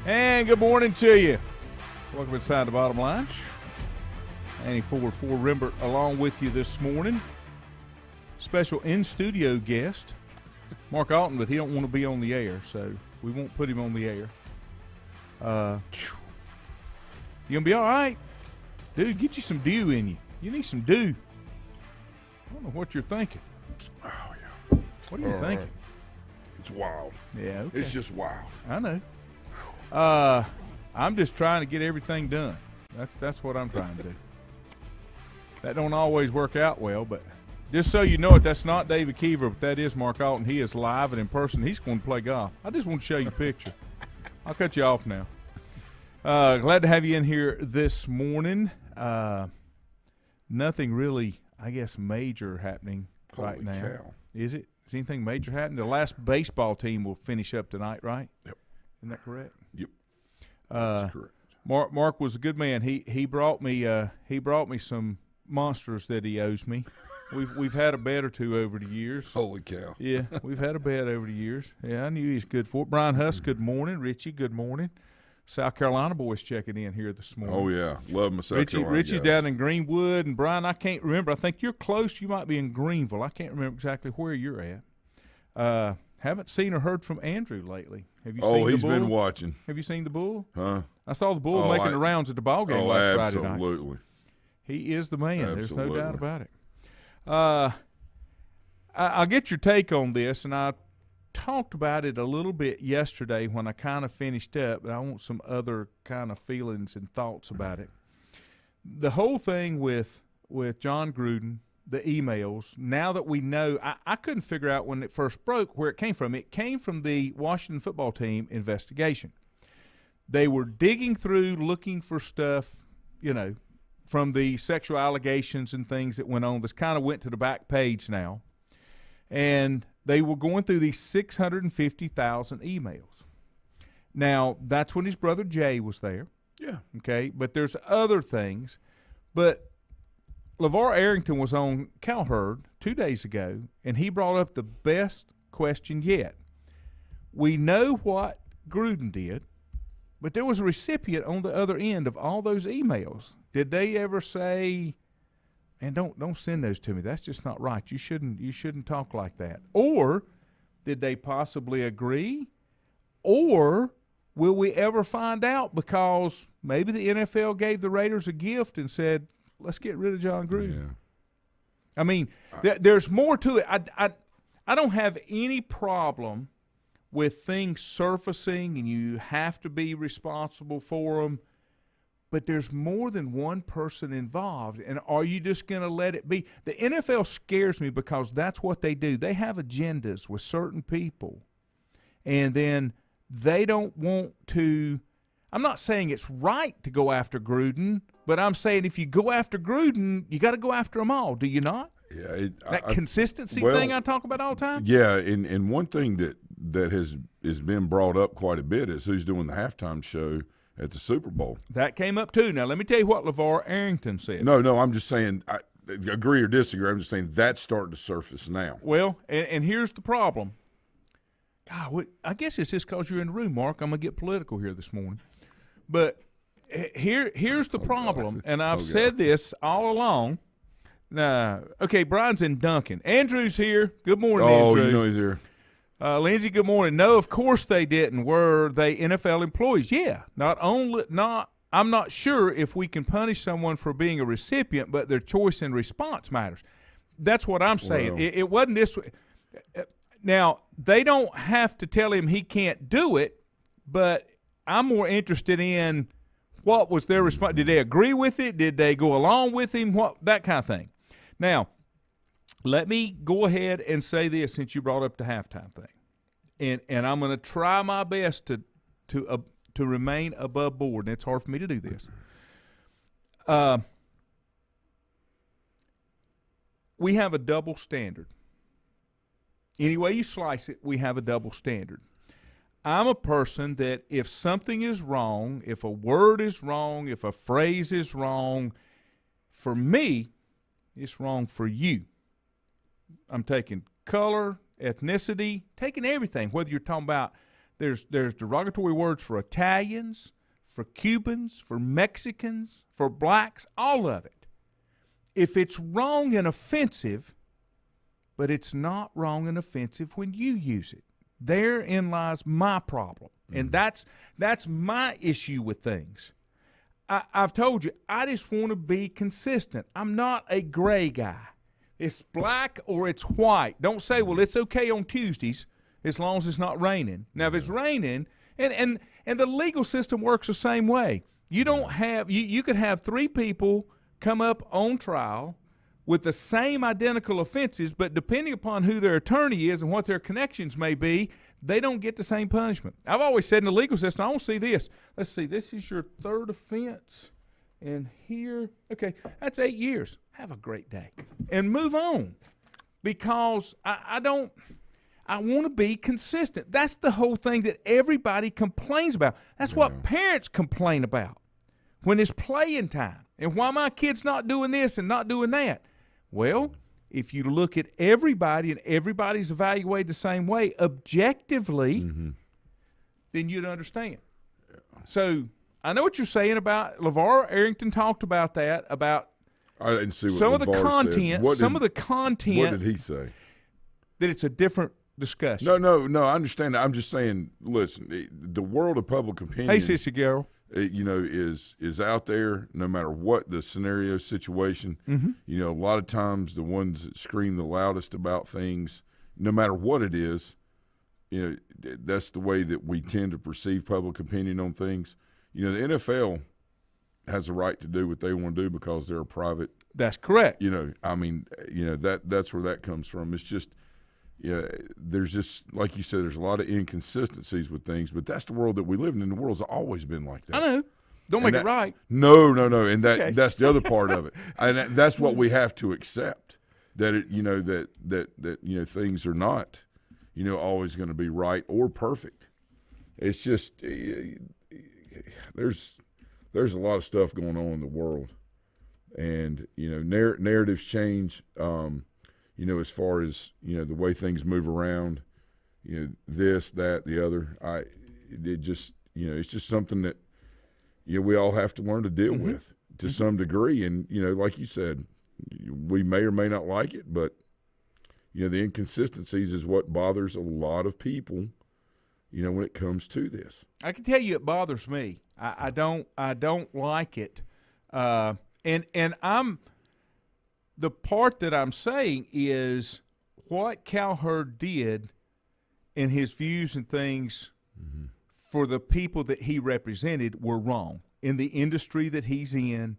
And good morning to you. Welcome inside the Bottom Line. Andy Ford, Rimbert, along with you this morning. Special in-studio guest, Mark Alton, but he don't want to be on the air, so we won't put him on the air. You gonna be all right? Dude, get you some dew in you. You need some dew. I don't know what you're thinking. Oh, yeah. What are you thinking? It's wild. Yeah, okay. It's just wild. I know. I'm just trying to get everything done. That's what I'm trying to do. That don't always work out well, but just so you know it, that's not David Keever, but that is Mark Alton. He is live and in person. He's going to play golf. I just want to show you a picture. I'll cut you off now. Glad to have you in here this morning. Nothing really, I guess, major happening right now. Cow. Is it? Is anything major happening? The last baseball team will finish up tonight, right? Yep. Isn't that correct? Yep. That's correct. Mark was a good man. He brought me some monsters that he owes me. We've had a bet or two over the years. Holy cow. Yeah, we've had a bet over the years. Yeah, I knew he's good for it. Brian Huss, good morning. Richie, good morning. South Carolina boys checking in here this morning. Oh, yeah. Love my South Carolina Richie's guys. down in Greenwood, and Brian, I can't remember. I think you're close. You might be in Greenville. I can't remember exactly where you're at. Haven't seen or heard from Andrew lately. Have you seen the Bull? Oh, he's been watching. Have you seen the Bull? Huh? I saw the Bull making the rounds at the ball game last Friday night. Absolutely. He is the man. Absolutely. There's no doubt about it. I'll get your take on this, and I talked about it a little bit yesterday when I kind of finished up, but I want some other kind of feelings and thoughts about it. The whole thing with John Gruden, the emails, now that we know, I couldn't figure out when it first broke where it came from. It came from the Washington football team investigation. They were digging through, looking for stuff, from the sexual allegations and things that went on. This kind of went to the back page now. And they were going through these 650,000 emails. Now, that's when his brother Jay was there. Yeah. Okay, but there's other things. But LeVar Arrington was on Cowherd 2 days ago, and he brought up the best question yet. We know what Gruden did, but there was a recipient on the other end of all those emails. Did they ever say, "Man, don't send those to me. That's just not right. You shouldn't talk like that"? Or did they possibly agree? Or will we ever find out because maybe the NFL gave the Raiders a gift and said, "Let's get rid of John Gruden"? Yeah. I mean, there's more to it. I don't have any problem with things surfacing and you have to be responsible for them. But there's more than one person involved, and are you just going to let it be? The NFL scares me because that's what they do. They have agendas with certain people, and then they don't want to – I'm not saying it's right to go after Gruden, but I'm saying if you go after Gruden, you got to go after them all, do you not? Yeah. That consistency thing I talk about all the time? Yeah, and one thing that has been brought up quite a bit is who's doing the halftime show at the Super Bowl. That came up too. Now, let me tell you what LeVar Arrington said. No, I'm just saying, I agree or disagree. I'm just saying that's starting to surface now. Well, and here's the problem. God, I guess it's just because you're in the room, Mark. I'm going to get political here this morning. But here's the problem, and I've said this all along. Okay, Brian's in Duncan. Andrew's here. Good morning, Andrew. Oh, you know he's here. Lindsay, good morning. No, of course they didn't. Were they NFL employees? Yeah. I'm not sure if we can punish someone for being a recipient, but their choice in response matters. That's what I'm saying. Well, it wasn't this way. Now, they don't have to tell him he can't do it, but I'm more interested in what was their response. Did they agree with it? Did they go along with him? That kind of thing. Now, let me go ahead and say this since you brought up the halftime thing, and I'm going to try my best to remain above board, and it's hard for me to do this. We have a double standard. Any way you slice it, we have a double standard. I'm a person that if something is wrong, if a word is wrong, if a phrase is wrong, for me, it's wrong for you. I'm taking color, ethnicity, taking everything, whether you're talking about There's derogatory words for Italians, for Cubans, for Mexicans, for blacks, all of it. If it's wrong and offensive, but it's not wrong and offensive when you use it. Therein lies my problem. And that's my issue with things. I've told you, I just want to be consistent. I'm not a gray guy. It's black or it's white. Don't say, well, it's okay on Tuesdays as long as it's not raining. Now, if it's raining, and the legal system works the same way. You don't have you could have 3 people come up on trial with the same identical offenses, but depending upon who their attorney is and what their connections may be, they don't get the same punishment. I've always said in the legal system, I want to see this. Let's see, this is your 3rd offense, and here, okay, that's 8 years. Have a great day. And move on, because I want to be consistent. That's the whole thing that everybody complains about. That's what parents complain about when it's playing time. And why my kid's not doing this and not doing that? Well, if you look at everybody and everybody's evaluated the same way objectively, then you'd understand. Yeah. So I know what you're saying about LeVar Arrington talked about that, about I didn't see what some LeVar of the content. Said. Of the content. What did he say? That it's a different discussion. No, I understand that. I'm just saying, listen, the world of public opinion. Hey, Sissy Girl. Is out there no matter what the scenario situation. A lot of times the ones that scream the loudest about things, no matter what it is, that's the way that we tend to perceive public opinion on things. The NFL has a right to do what they want to do because they're a private. That's correct. That's where that comes from. It's just, there's just, like you said, there's a lot of inconsistencies with things, but that's the world that we live in, and the world's always been like that. I know. Don't make it right. No, and that's the other part of it, and that's what we have to accept. That that things are not, always going to be right or perfect. It's just there's a lot of stuff going on in the world, and narratives change. As far as the way things move around, this, that, the other. It's just something that we all have to learn to deal with to some degree. And like you said, we may or may not like it, but the inconsistencies is what bothers a lot of people. When it comes to this, I can tell you it bothers me. I don't like it, and I'm. The part that I'm saying is what Cowherd did in his views and things for the people that he represented were wrong. In the industry that he's in,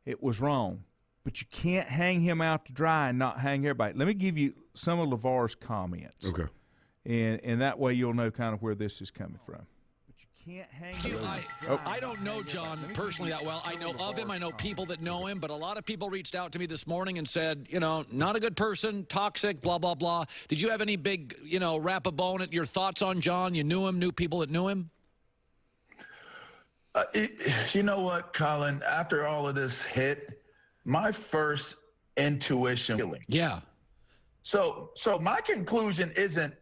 it was wrong. But you can't hang him out to dry and not hang everybody. Let me give you some of LeVar's comments. Okay. And that way you'll know kind of where this is coming from. Can't hang I don't know John personally that well. I know of him. I know people that know him, but a lot of people reached out to me this morning and said, not a good person, toxic, blah, blah, blah. Did you have any big, wrap a bone at your thoughts on John? You knew him, knew people that knew him? You know what, Colin? After all of this hit, my first intuition feeling. Yeah. So my conclusion isn't,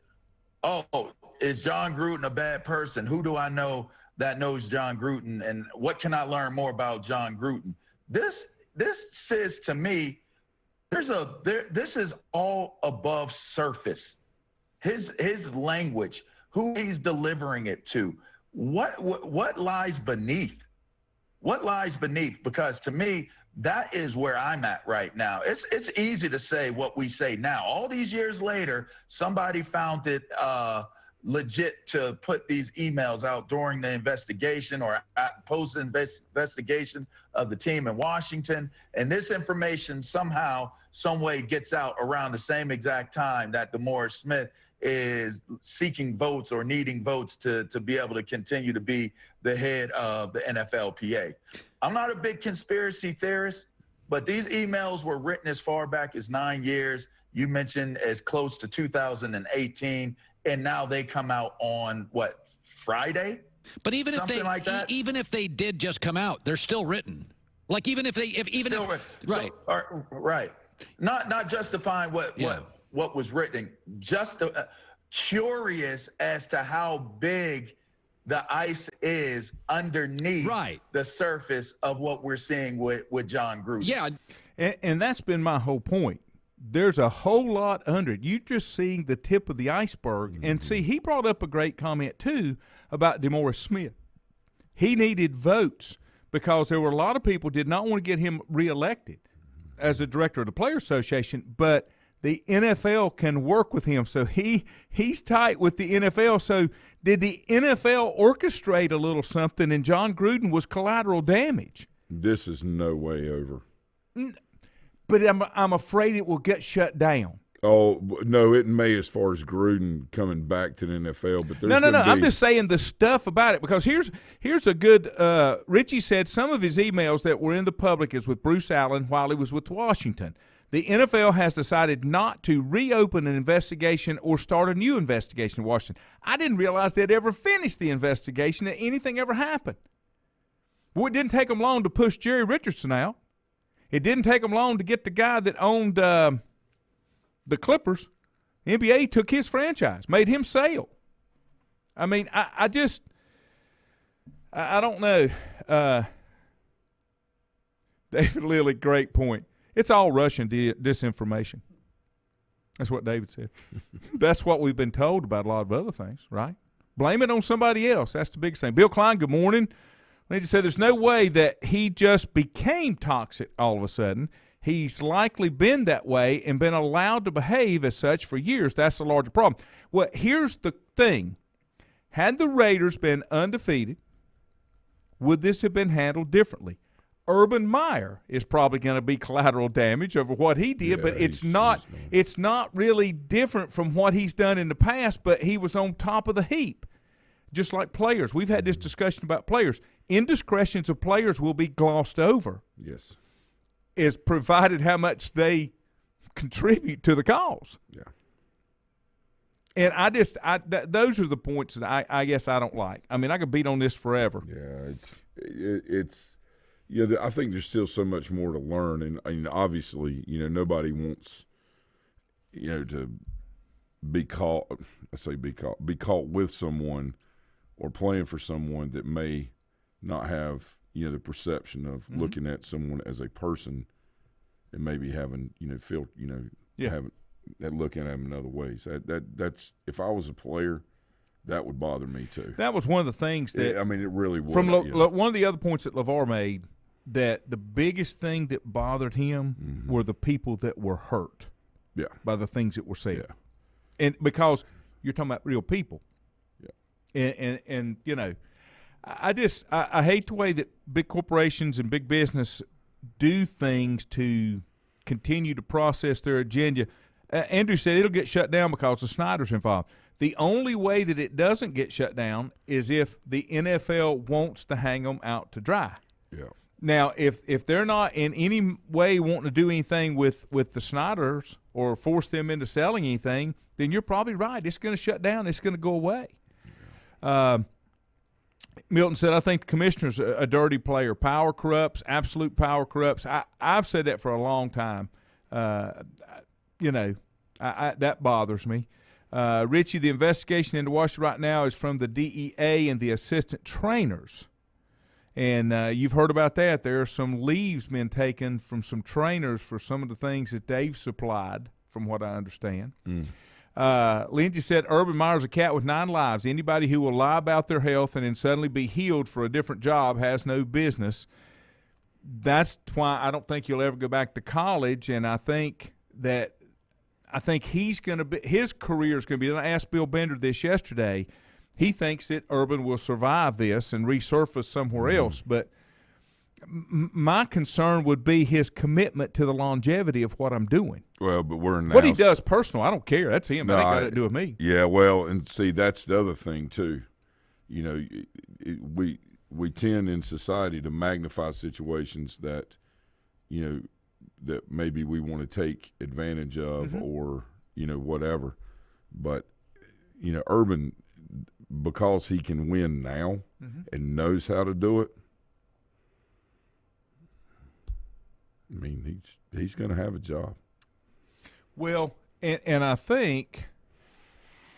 is John Gruden a bad person? Who do I know that knows John Gruden, and what can I learn more about John Gruden? This says to me, this is all above surface. His language, who he's delivering it to, what lies beneath? What lies beneath? Because to me, that is where I'm at right now. It's easy to say what we say now. All these years later, somebody found it legit to put these emails out during the investigation or post investigation of the team in Washington. And this information somehow, some way gets out around the same exact time that DeMaurice Smith is seeking votes or needing votes to be able to continue to be the head of the NFLPA. I'm not a big conspiracy theorist, but these emails were written as far back as 9 years. You mentioned as close to 2018, and now they come out on what, Friday? But even Something if they like that? even if they did just come out, they're still written. Like even if they right. Right. Not justifying what was written. Just curious as to how big the ice is underneath the surface of what we're seeing with John Gruden. Yeah. And that's been my whole point. There's a whole lot under it. You're just seeing the tip of the iceberg. Mm-hmm. And see, he brought up a great comment, too, about DeMaurice Smith. He needed votes because there were a lot of people who did not want to get him reelected as a director of the Players Association, but the NFL can work with him. So he's tight with the NFL. So did the NFL orchestrate a little something, and John Gruden was collateral damage? This is no way over. But I'm afraid it will get shut down. Oh, no, it may as far as Gruden coming back to the NFL. But there's No. I'm just saying the stuff about it, because here's a good Richie said some of his emails that were in the public is with Bruce Allen while he was with Washington. The NFL has decided not to reopen an investigation or start a new investigation in Washington. I didn't realize they'd ever finished the investigation, that anything ever happened. Well, it didn't take them long to push Jerry Richardson out. It didn't take them long to get the guy that owned the Clippers. The NBA took his franchise, made him sell. I mean, I don't know. David Lilly, great point. It's all Russian disinformation. That's what David said. That's what we've been told about a lot of other things, right? Blame it on somebody else. That's the big thing. Bill Klein, good morning. Lindsay said there's no way that he just became toxic all of a sudden. He's likely been that way and been allowed to behave as such for years. That's the larger problem. Well, here's the thing. Had the Raiders been undefeated, would this have been handled differently? Urban Meyer is probably going to be collateral damage over what he did, but it's not really different from what he's done in the past, but he was on top of the heap. Just like players. We've had this discussion about players. Indiscretions of players will be glossed over. Yes. Is provided how much they contribute to the cause. Yeah. And those are the points that I guess I don't like. I mean, I could beat on this forever. Yeah, it's I think there's still so much more to learn, and obviously, nobody wants, to be caught. Be caught with someone or playing for someone that may not have the perception of looking at someone as a person and maybe having having that looking at them in other ways. That's if I was a player, that would bother me too. That was one of the things that it really would. From one of the other points that LeVar made, that the biggest thing that bothered him were the people that were hurt by the things that were said. Yeah. And because you're talking about real people. Yeah. And I hate the way that big corporations and big business do things to continue to process their agenda. Andrew said it'll get shut down because the Snyder's involved. The only way that it doesn't get shut down is if the NFL wants to hang them out to dry. Yeah. Now, if they're not in any way wanting to do anything with the Snyders or force them into selling anything, then you're probably right. It's going to shut down. It's going to go away. Yeah. Milton said, I think the commissioner's a dirty player. Power corrupts. Absolute power corrupts. I've said that for a long time. That bothers me. Richie, the investigation into Washington right now is from the DEA and the assistant trainers. And you've heard about that. There are some leaves been taken from some trainers for some of the things that they've supplied, from what I understand. Lindsay said, Urban Meyer's a cat with 9 lives. Anybody who will lie about their health and then suddenly be healed for a different job has no business. That's why I don't think he'll ever go back to college, and I think he's going to be – his career is going to be – and I asked Bill Bender this yesterday. He thinks that Urban will survive this and resurface somewhere else. But my concern would be his commitment to the longevity of what I'm doing. Well, but we're now – what he does personal, I don't care. That's him. That ain't got to do with me. Yeah, well, and see, that's the other thing too. We tend in society to magnify situations that, that maybe we want to take advantage of or, whatever. But, Urban – because he can win now and knows how to do it, I mean, he's going to have a job. Well, and I think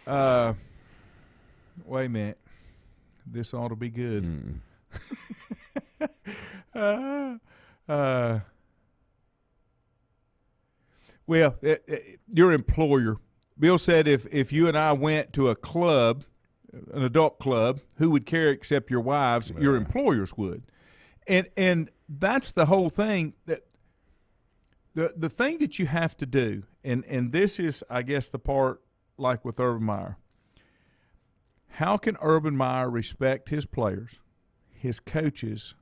Wait a minute. This ought to be good. Well, your employer. Bill said if you and I went to a club, an adult club, who would care except your wives? Yeah. Your employers would. And that's the whole thing. That the thing that you have to do, and this is, I guess, the part like with Urban Meyer. How can Urban Meyer respect his players, his coaches,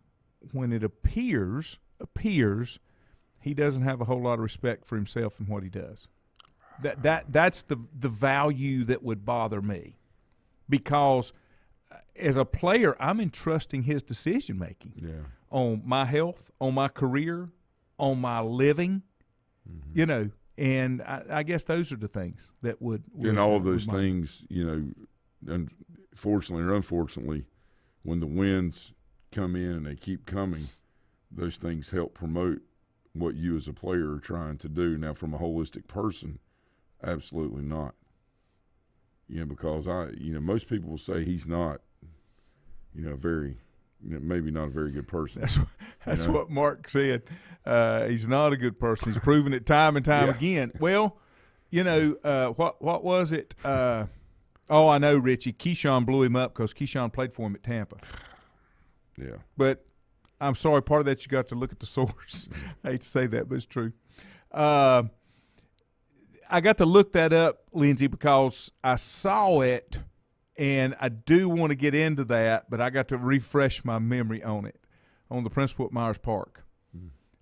when it appears he doesn't have a whole lot of respect for himself and what he does? That's the value that would bother me, because as a player, I'm entrusting his decision making on my health, on my career, on my living, and I guess those are the things that would and all of those things, fortunately or unfortunately, when the wins come in and they keep coming, those things help promote what you as a player are trying to do. Now, from a holistic person, absolutely not. Because most people will say he's not, very, maybe not a very good person. That's what Mark said. He's not a good person. He's proven it time and time again. Well, what was it? I know, Richie. Keyshawn blew him up because Keyshawn played for him at Tampa. Yeah. But I'm sorry, part of that you got to look at the source. I hate to say that, but it's true. I got to look that up, Lindsay, because I saw it, and I do want to get into that, but I got to refresh my memory on it, on the principal at Myers Park.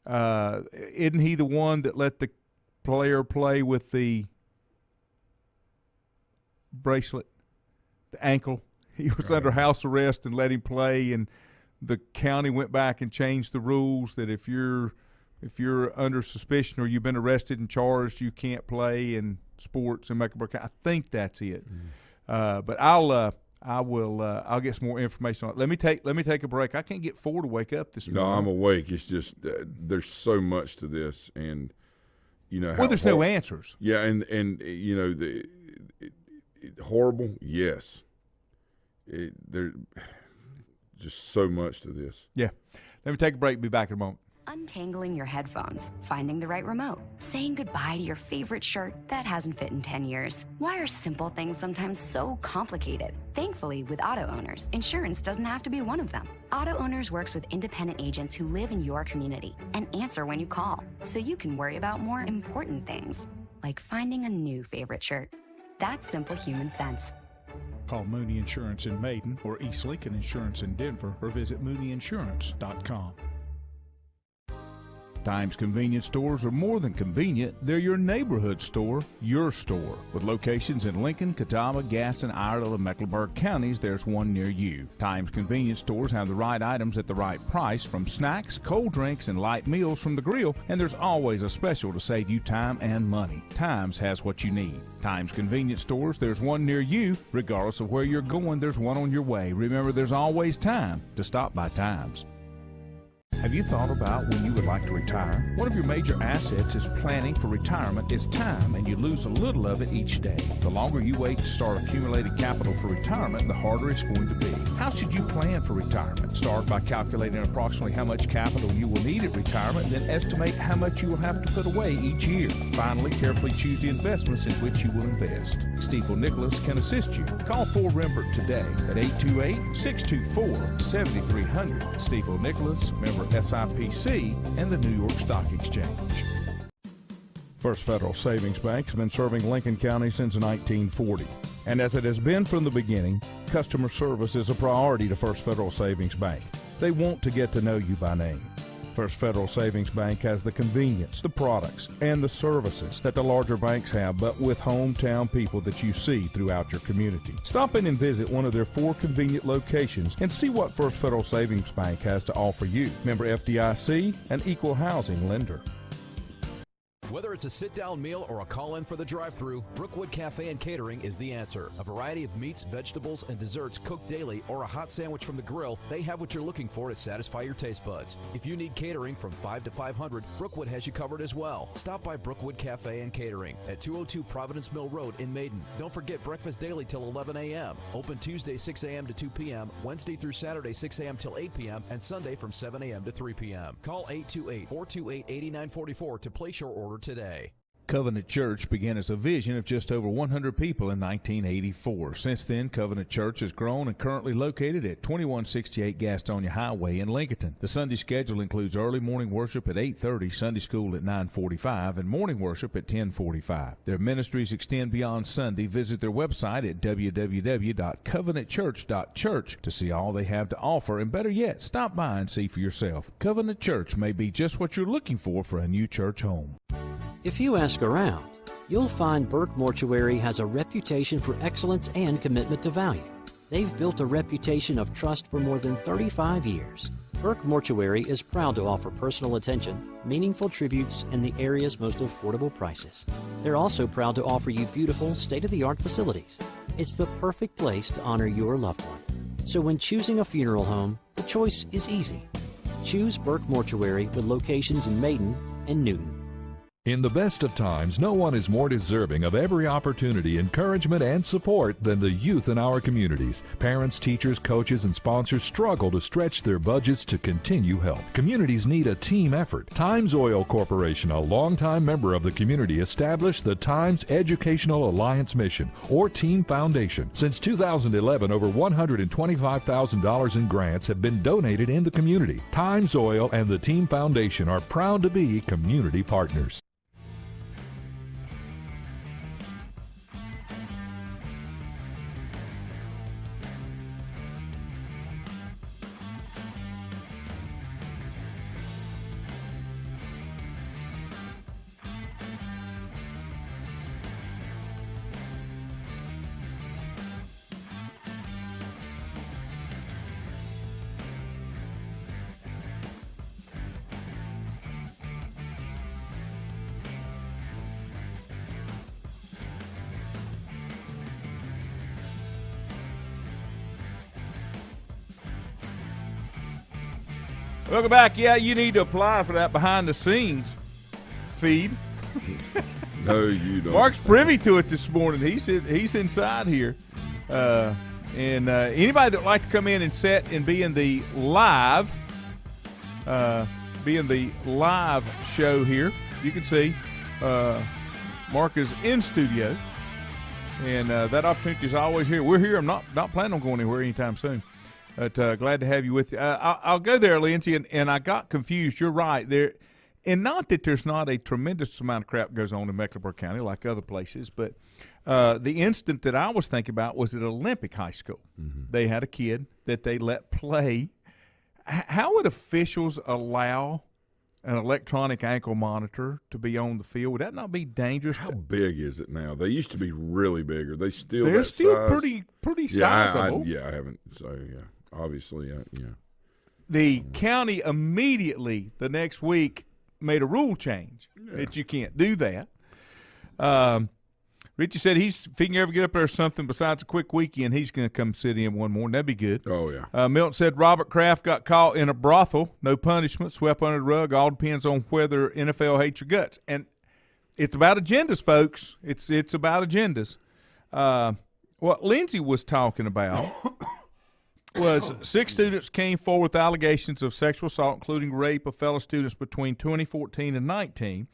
Isn't he the one that let the player play with the bracelet, the ankle? He was under house arrest and let him play, and the county went back and changed the rules that if you're under suspicion or you've been arrested and charged, you can't play in sports in Mecklenburg County. I think that's it. But I'll get some more information on it. Let me take a break. I can't get Ford to wake up this morning. No, I'm awake. It's just there's so much to this, and there's no answers. Yeah, and horrible. Yes, there's just so much to this. Yeah. Let me take a break. Be back in a moment. Untangling your headphones, finding the right remote, saying goodbye to your favorite shirt that hasn't fit in 10 years. Why are simple things sometimes so complicated? Thankfully, with Auto Owners, insurance doesn't have to be one of them. Auto Owners works with independent agents who live in your community and answer when you call, so you can worry about more important things, like finding a new favorite shirt. That's simple human sense. Call Mooney Insurance in Maiden or East Lincoln Insurance in Denver, or visit MooneyInsurance.com. Times convenience stores are more than convenient. They're your neighborhood store, your store. With locations in Lincoln, Catawba, Gaston, Iredell, and Mecklenburg counties, there's one near you. Times convenience stores have the right items at the right price, from snacks, cold drinks, and light meals from the grill, and there's always a special to save you time and money. Times has what you need. Times convenience stores, there's one near you. Regardless of where you're going, there's one on your way. Remember, there's always time to stop by Times. Have you thought about when you would like to retire? One of your major assets is planning for retirement is time, and you lose a little of it each day. The longer you wait to start accumulating capital for retirement, the harder it's going to be. How should you plan for retirement? Start by calculating approximately how much capital you will need at retirement, and then estimate how much you will have to put away each year. Finally, carefully choose the investments in which you will invest. Stifel Nicholas can assist you. Call Ford Rembert today at 828-624-7300. Stifel Nicholas, member SIPC, and the New York Stock Exchange. First Federal Savings Bank has been serving Lincoln County since 1940. And as it has been from the beginning, customer service is a priority to First Federal Savings Bank. They want to get to know you by name. First Federal Savings Bank has the convenience, the products, and the services that the larger banks have, but with hometown people that you see throughout your community. Stop in and visit one of their 4 convenient locations and see what First Federal Savings Bank has to offer you. Member FDIC, an equal housing lender. Whether it's a sit-down meal or a call-in for the drive-thru, Brookwood Cafe and Catering is the answer. A variety of meats, vegetables, and desserts cooked daily, or a hot sandwich from the grill, they have what you're looking for to satisfy your taste buds. If you need catering from 5 to 500, Brookwood has you covered as well. Stop by Brookwood Cafe and Catering at 202 Providence Mill Road in Maiden. Don't forget breakfast daily till 11 a.m. Open Tuesday 6 a.m. to 2 p.m., Wednesday through Saturday 6 a.m. till 8 p.m., and Sunday from 7 a.m. to 3 p.m. Call 828-428-8944 to place your order today. Covenant Church began as a vision of just over 100 people in 1984. Since then, Covenant Church has grown and currently located at 2168 Gastonia Highway in Lincoln. The Sunday schedule includes early morning worship at 8:30, Sunday school at 9:45, and morning worship at 10:45. Their ministries extend beyond Sunday. Visit their website at www.covenantchurch.church to see all they have to offer, and better yet, stop by and see for yourself. Covenant Church may be just what you're looking for a new church home. If you ask around, you'll find Burke Mortuary has a reputation for excellence and commitment to value. They've built a reputation of trust for more than 35 years. Burke Mortuary is proud to offer personal attention, meaningful tributes, and the area's most affordable prices. They're also proud to offer you beautiful, state-of-the-art facilities. It's the perfect place to honor your loved one. So when choosing a funeral home, the choice is easy. Choose Burke Mortuary with locations in Maiden and Newton. In the best of times, no one is more deserving of every opportunity, encouragement, and support than the youth in our communities. Parents, teachers, coaches, and sponsors struggle to stretch their budgets to continue help. Communities need a team effort. Times Oil Corporation, a longtime member of the community, established the Times Educational Alliance Mission, or Team Foundation. Since 2011, over $125,000 in grants have been donated in the community. Times Oil and the Team Foundation are proud to be community partners. Welcome back. Yeah, you need to apply for that behind-the-scenes feed. No, you don't. Mark's privy to it this morning. He's inside here. And anybody that would like to come in and sit and be in the live show here, you can see Mark is in studio. And that opportunity is always here. We're here. I'm not planning on going anywhere anytime soon. But glad to have you with you. I'll go there, Lindsay, and I got confused. You're right. And not that there's not a tremendous amount of crap goes on in Mecklenburg County like other places, but the incident that I was thinking about was at Olympic High School. Mm-hmm. They had a kid that they let play. How would officials allow an electronic ankle monitor to be on the field? Would that not be dangerous? How big is it now? They used to be really big. Are they still They're that still size? pretty sizable. I haven't. So, yeah. Obviously, yeah. The county immediately the next week made a rule change that you can't do that. Richie said if he can ever get up there or something besides a quick weekend, he's going to come sit in one morning. That'd be good. Oh, yeah. Milton said Robert Kraft got caught in a brothel. No punishment, swept under the rug. All depends on whether NFL hates your guts. And it's about agendas, folks. It's about agendas. What Lindsay was talking about was 6 students came forward with allegations of sexual assault, including rape of fellow students between 2014 and 19.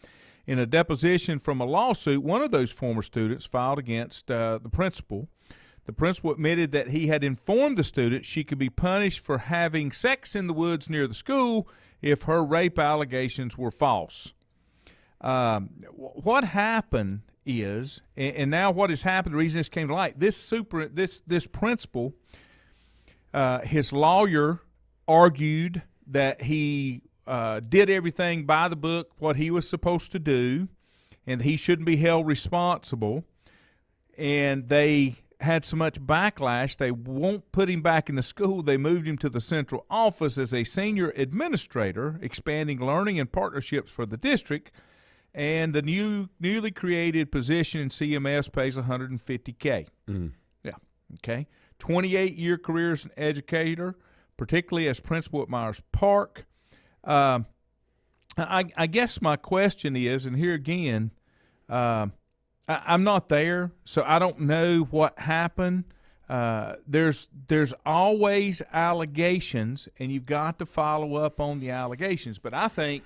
In a deposition from a lawsuit, one of those former students filed against the principal. The principal admitted that he had informed the student she could be punished for having sex in the woods near the school if her rape allegations were false. What happened is, and now what has happened, the reason this came to light, this principal, his lawyer argued that he did everything by the book, what he was supposed to do, and he shouldn't be held responsible. And they had so much backlash, they won't put him back in the school. They moved him to the central office as a senior administrator, expanding learning and partnerships for the district. and the newly created position in CMS pays $150K. Yeah, okay. 28-year career as an educator, particularly as principal at Myers Park. I guess my question is, and here again, I'm not there, so I don't know what happened. There's always allegations, and you've got to follow up on the allegations. But I think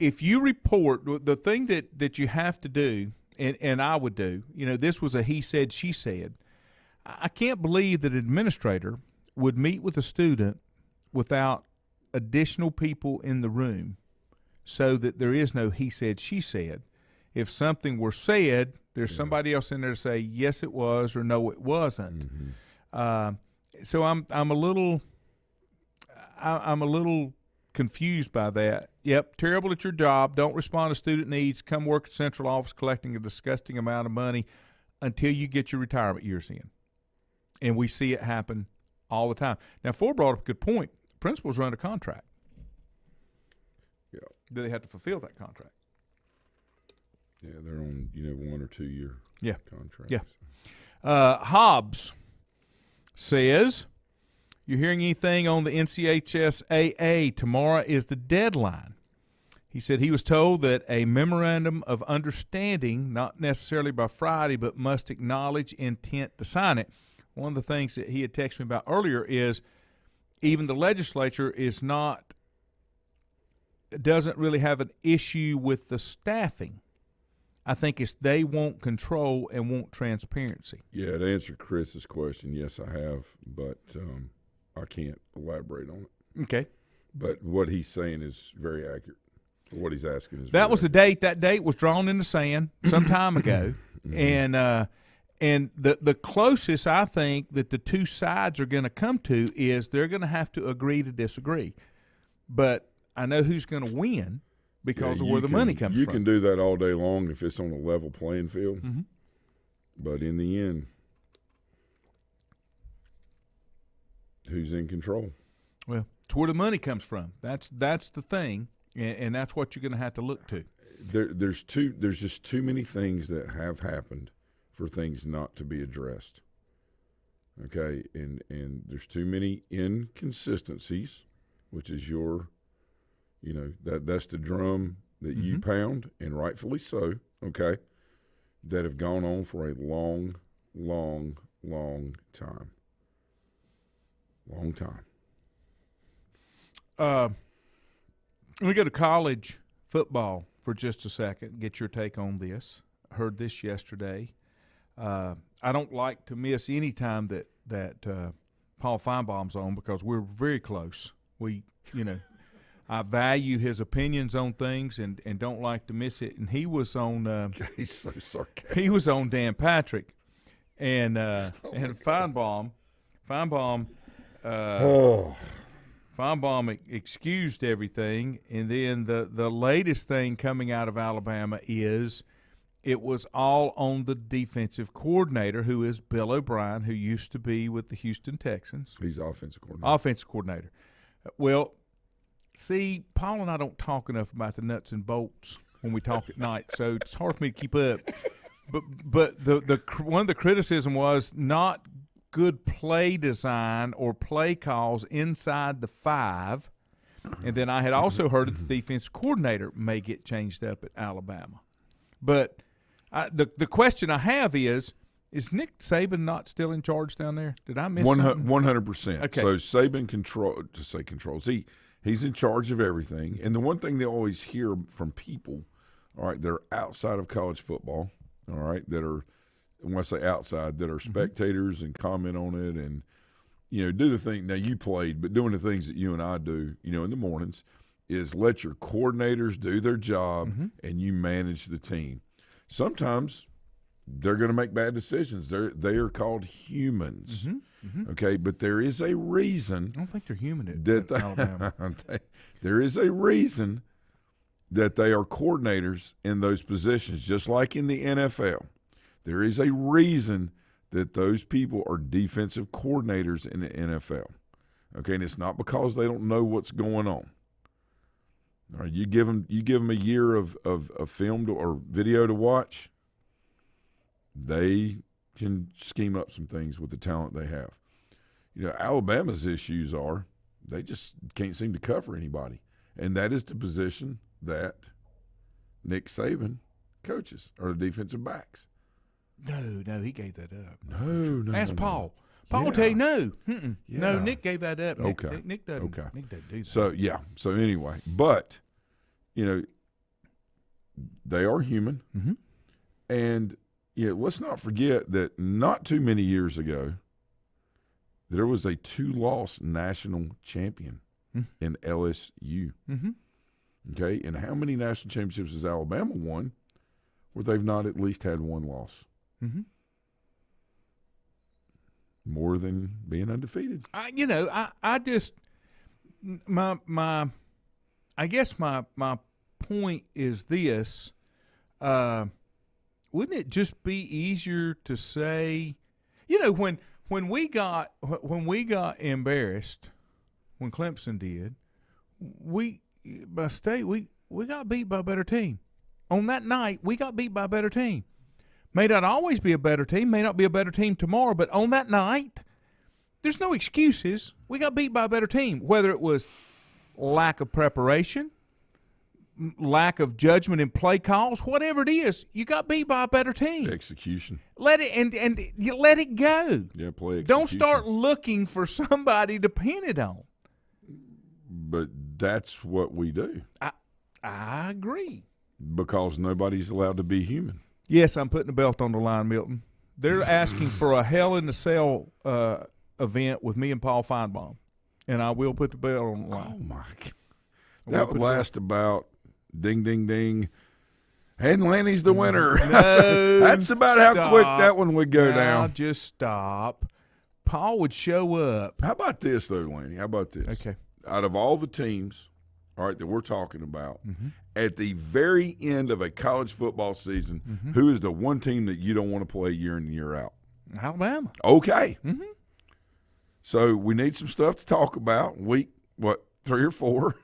if you report, the thing that you have to do, and I would do, this was a he said, she said. I can't believe that an administrator would meet with a student without additional people in the room so that there is no he said, she said. If something were said, there's somebody else in there to say, yes, it was, or no, it wasn't. So I'm a little confused by that. Yep, terrible at your job. Don't respond to student needs. Come work at central office collecting a disgusting amount of money until you get your retirement years in. And we see it happen all the time. Now, Ford brought up a good point. Principals run a contract. Yeah. Do they have to fulfill that contract? Yeah, they're on 1 or 2 year contracts. Yeah. Hobbs says, "You hearing anything on the NCHSAA? Tomorrow is the deadline." He said he was told that a memorandum of understanding, not necessarily by Friday, but must acknowledge intent to sign it. One of the things that he had texted me about earlier is even the legislature doesn't really have an issue with the staffing. I think it's they want control and want transparency. Yeah, to answer Chris's question, yes, I have, but I can't elaborate on it. Okay. But what he's saying is very accurate. What he's asking is that was the date. That date was drawn in the sand some time ago, and the closest I think that the two sides are going to come to is they're going to have to agree to disagree. But I know who's going to win because of where the money comes from. You can do that all day long if it's on a level playing field. But in the end, who's in control? Well, it's where the money comes from. That's the thing, and that's what you're going to have to look to. There's just too many things that have happened for things not to be addressed. Okay, and there's too many inconsistencies, which is your, that's the drum that you pound, and rightfully so. Okay, that have gone on for a long, long, long time. Long time. Let me go to college football for just a second. Get your take on this. I heard this yesterday. I don't like to miss any time that Paul Feinbaum's on because we're very close. I value his opinions on things and don't like to miss it. And he was on. He's so sarcastic. He was on Dan Patrick, and Feinbaum. Feinbaum excused everything, and then the latest thing coming out of Alabama is it was all on the defensive coordinator, who is Bill O'Brien, who used to be with the Houston Texans. He's offensive coordinator. Well, see, Paul and I don't talk enough about the nuts and bolts when we talk at night, so it's hard for me to keep up. But the one of the criticism was not good play design or play calls inside the 5. And then I had also heard that the defense coordinator may get changed up at Alabama. But the question I have is Nick Saban not still in charge down there? Did I miss something? 100%. Okay. So Saban controls. He's in charge of everything. And the one thing they always hear from people, all right, that are outside of college football, all right, that are – when I say outside, that are spectators and comment on it and, do the thing. Now, you played, but doing the things that you and I do, in the mornings, is let your coordinators do their job and you manage the team. Sometimes they're going to make bad decisions. They are called humans, okay? But there is a reason. I don't think they're human at Alabama. There is a reason that they are coordinators in those positions, just like in the NFL. There is a reason that those people are defensive coordinators in the NFL. Okay, and it's not because they don't know what's going on. All right, you give them a year of film or video to watch, they can scheme up some things with the talent they have. You know, Alabama's issues are they just can't seem to cover anybody, and that is the position that Nick Saban coaches, or the defensive backs. No, he gave that up. No. Ask Paul. Paul will tell you no. No, Nick gave that up. Okay. Nick doesn't. Okay. Nick doesn't do that. So So anyway, but you know, they are human, and let's not forget that not too many years ago, there was a 2-loss national champion in LSU. Okay, and how many national championships has Alabama won where they've not at least had one loss? More than being undefeated. I guess my point is this: wouldn't it just be easier to say, when we got embarrassed, when Clemson did, we got beat by a better team. On that night, we got beat by a better team. May not always be a better team, may not be a better team tomorrow, but on that night, there's no excuses. We got beat by a better team, whether it was lack of preparation, lack of judgment in play calls, whatever it is, you got beat by a better team. Execution. Let it and you let it go. Yeah, play execution. Don't start looking for somebody to pin it on. But that's what we do. I agree. Because nobody's allowed to be human. Yes, I'm putting the belt on the line, Milton. They're asking for a Hell in the Cell event with me and Paul Feinbaum, and I will put the belt on the line. Oh, my God. That would last about ding, ding, ding. And Lanny's the winner. No, that's about how quick that one would go down. Just stop. Paul would show up. How about this, though, Lanny? How about this? Okay. Out of all the teams, all right, that we're talking about, at the very end of a college football season, who is the one team that you don't want to play year in and year out? Alabama. Okay. So we need some stuff to talk about. Week, 3 or 4?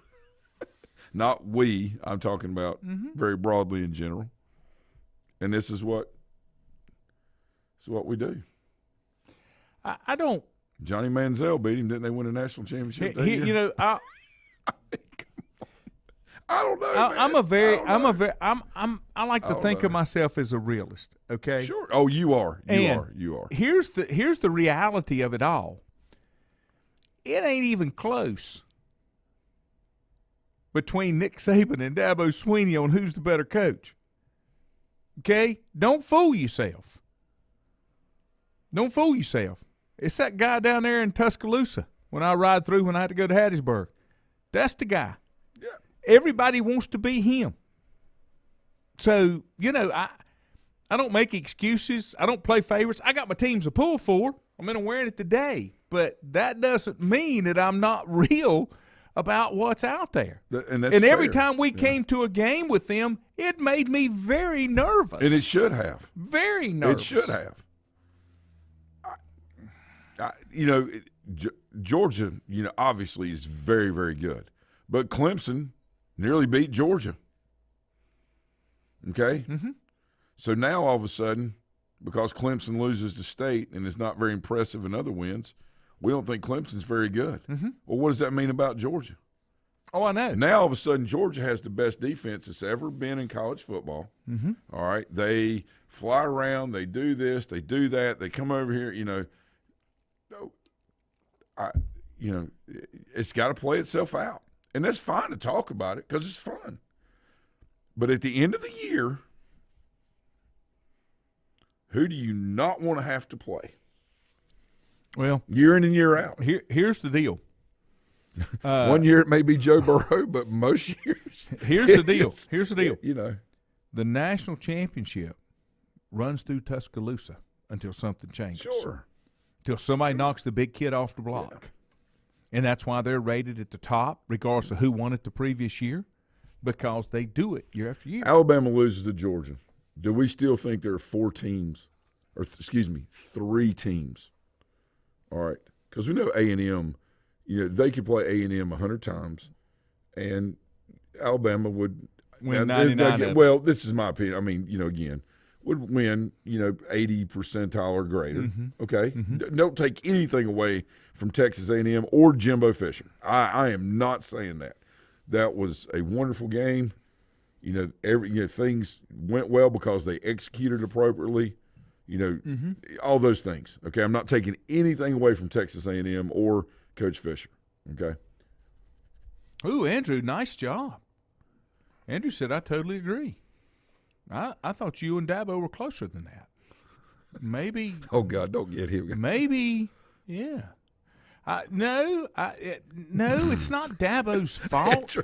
Not we. I'm talking about very broadly in general. And this is what we do. I don't. Johnny Manziel beat him. Didn't they win a national championship that year? I don't know. I like to think of myself as a realist. Okay. Sure. Oh, you are. You are. Here's the reality of it all. It ain't even close between Nick Saban and Dabo Swinney on who's the better coach. Okay? Don't fool yourself. Don't fool yourself. It's that guy down there in Tuscaloosa when I ride through when I had to go to Hattiesburg. That's the guy. Yeah. Everybody wants to be him. So, I don't make excuses. I don't play favorites. I got my teams to pull for. I'm wearing it today. But that doesn't mean that I'm not real about what's out there. And every time we came to a game with them, it made me very nervous. And it should have. Very nervous. It should have. Georgia, obviously is very, very good. But Clemson nearly beat Georgia. Okay? So now all of a sudden, because Clemson loses to State and is not very impressive in other wins, we don't think Clemson's very good. Well, what does that mean about Georgia? Oh, I know. Now all of a sudden Georgia has the best defense that's ever been in college football. All right? They fly around. They do this. They do that. They come over here, it's got to play itself out. And that's fine to talk about it because it's fun. But at the end of the year, who do you not want to have to play? Well, year in and year out. Here's the deal. 1 year it may be Joe Burrow, but most years. Here's the deal. Here's the deal. The national championship runs through Tuscaloosa until something changes. Sure. Until somebody knocks the big kid off the block. Yeah. And that's why they're rated at the top, regardless of who won it the previous year, because they do it year after year. Alabama loses to Georgia. Do we still think there are 3 teams? All right. Because we know A&M, they could play A&M 100 times, and Alabama would win 99. Well, this is my opinion. I mean, again, would win, 80 percentile or greater. Mm-hmm. Okay, don't take anything away from Texas A&M or Jimbo Fisher. I am not saying that. That was a wonderful game. Things went well because they executed appropriately. All those things. Okay, I'm not taking anything away from Texas A&M or Coach Fisher. Okay. Ooh, Andrew, nice job. Andrew said, I totally agree. I thought you and Dabo were closer than that. Maybe. Oh, God, don't get him. Maybe, yeah. No, it's not Dabo's fault.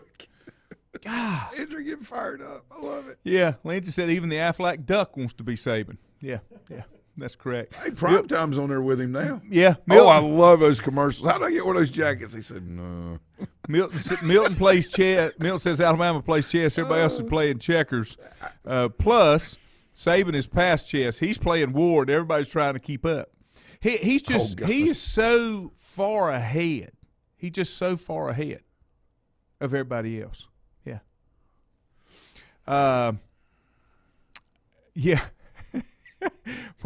Andrew getting fired up. I love it. Yeah, Lindsay said even the Aflac Duck wants to be Saban. Yeah, that's correct. Hey, Primetime's on there with him now. Yeah. Milton. Oh, I love those commercials. How do I get one of those jackets? He said, no. Milton plays chess. Milton says Alabama plays chess. Everybody else is playing checkers. Plus, Saban is past chess. He's playing war, and everybody's trying to keep up. He is so far ahead. He's just so far ahead of everybody else. Yeah. Yeah.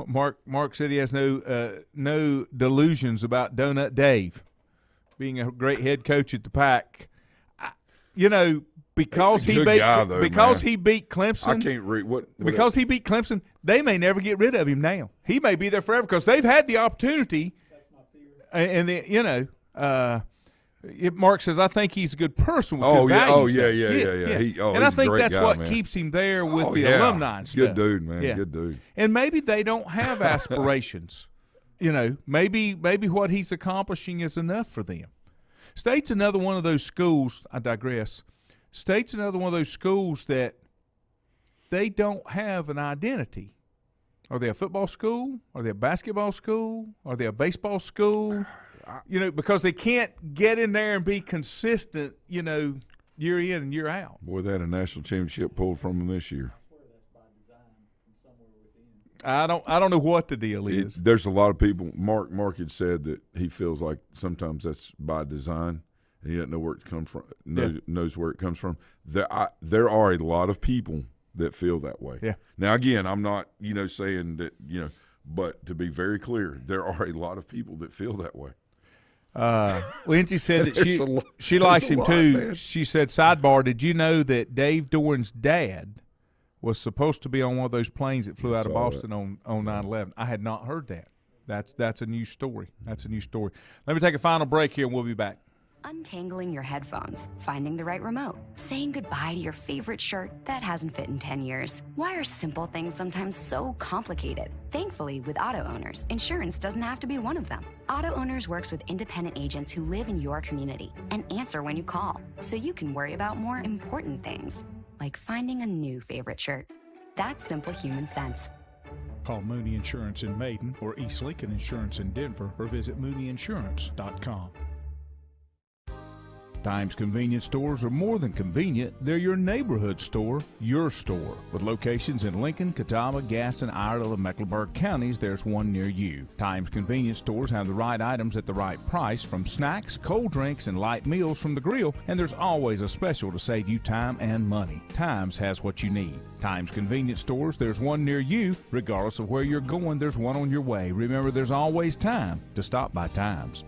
Mark said he has no delusions about Donut Dave being a great head coach at the Pac. Because he beat Clemson. I can't read what because he beat Clemson, they may never get rid of him now. He may be there forever because they've had the opportunity. That's my fear. Mark says, I think he's a good person with good values. Yeah. And I think that's guy, what man. keeps him there with the alumni and stuff. Good dude, man. Yeah. Good dude. And maybe they don't have aspirations. Maybe what he's accomplishing is enough for them. State's another one of those schools, I digress. State's another one of those schools that they don't have an identity. Are they a football school? Are they a basketball school? Are they a baseball school? Because they can't get in there and be consistent, year in and year out. Boy, they had a national championship pulled from them this year. I don't know what the deal is. There's a lot of people. Mark had said that he feels like sometimes that's by design. And he doesn't know where it comes from. Knows where it comes from. There are a lot of people that feel that way. Yeah. Now again, I'm not saying that but to be very clear, there are a lot of people that feel that way. Lindsay said that she likes him too. Man. She said, sidebar, did you know that Dave Doran's dad was supposed to be on one of those planes that flew out of Boston on 9/11? I had not heard that. That's a new story. Let me take a final break here, and we'll be back. Untangling your headphones, finding the right remote, saying goodbye to your favorite shirt that hasn't fit in 10 years. Why are simple things sometimes so complicated? Thankfully, with auto owners, insurance doesn't have to be one of them. Auto Owners works with independent agents who live in your community and answer when you call, so you can worry about more important things, like finding a new favorite shirt. That's simple human sense. Call Mooney Insurance in Maiden or East Lincoln Insurance in Denver or visit MooneyInsurance.com. Times convenience stores are more than convenient. They're your neighborhood store, your store. With locations in Lincoln, Catawba, Gaston, Iredell, and Mecklenburg counties, there's one near you. Times convenience stores have the right items at the right price, from snacks, cold drinks, and light meals from the grill, and there's always a special to save you time and money. Times has what you need. Times convenience stores, there's one near you. Regardless of where you're going, there's one on your way. Remember, there's always time to stop by Times.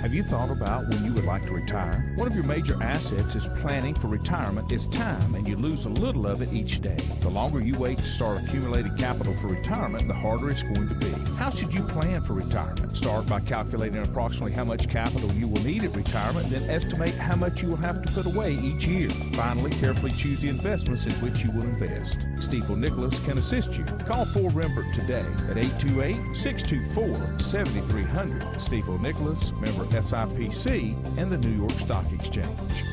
Have you thought about when you would like to retire? One of your major assets is planning for retirement is time, and you lose a little of it each day. The longer you wait to start accumulating capital for retirement, the harder it's going to be. How should you plan for retirement? Start by calculating approximately how much capital you will need at retirement, then estimate how much you will have to put away each year. Finally, carefully choose the investments in which you will invest. Stiefel Nicholas can assist you. Call Ford Rembert today at 828-624-7300. Stiefel Nicholas, member SIPC, and the New York Stock Exchange.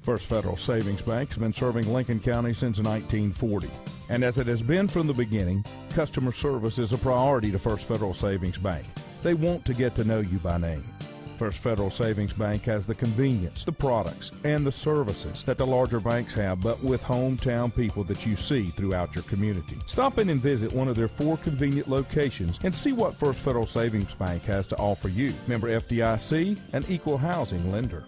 First Federal Savings Bank has been serving Lincoln County since 1940. And as it has been from the beginning, customer service is a priority to First Federal Savings Bank. They want to get to know you by name. First Federal Savings Bank has the convenience, the products, and the services that the larger banks have, but with hometown people that you see throughout your community. Stop in and visit one of their 4 convenient locations and see what First Federal Savings Bank has to offer you. Member FDIC, an equal housing lender.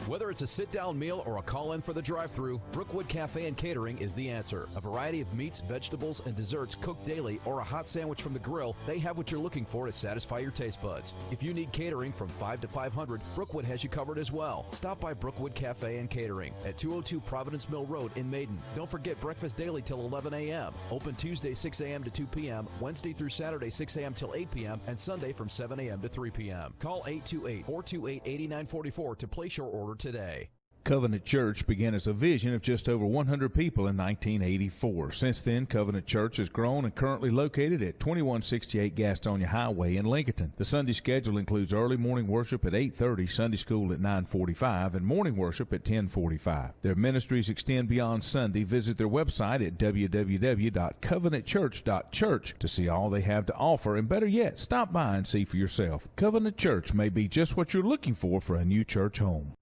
Whether it's a sit-down meal or a call-in for the drive-thru, Brookwood Cafe and Catering is the answer. A variety of meats, vegetables, and desserts cooked daily or a hot sandwich from the grill, they have what you're looking for to satisfy your taste buds. If you need catering from 5 to 500, Brookwood has you covered as well. Stop by Brookwood Cafe and Catering at 202 Providence Mill Road in Maiden. Don't forget breakfast daily till 11 a.m. Open Tuesday 6 a.m. to 2 p.m., Wednesday through Saturday 6 a.m. till 8 p.m., and Sunday from 7 a.m. to 3 p.m. Call 828-428-8944 to place your order today. Covenant Church began as a vision of just over 100 people in 1984. Since then, Covenant Church has grown and currently located at 2168 Gastonia Highway in Lincoln. The Sunday schedule includes early morning worship at 8:30, Sunday school at 9:45, and morning worship at 10:45. Their ministries extend beyond Sunday. Visit their website at www.covenantchurch.church to see all they have to offer, and better yet, stop by and see for yourself. Covenant Church may be just what you're looking for a new church home.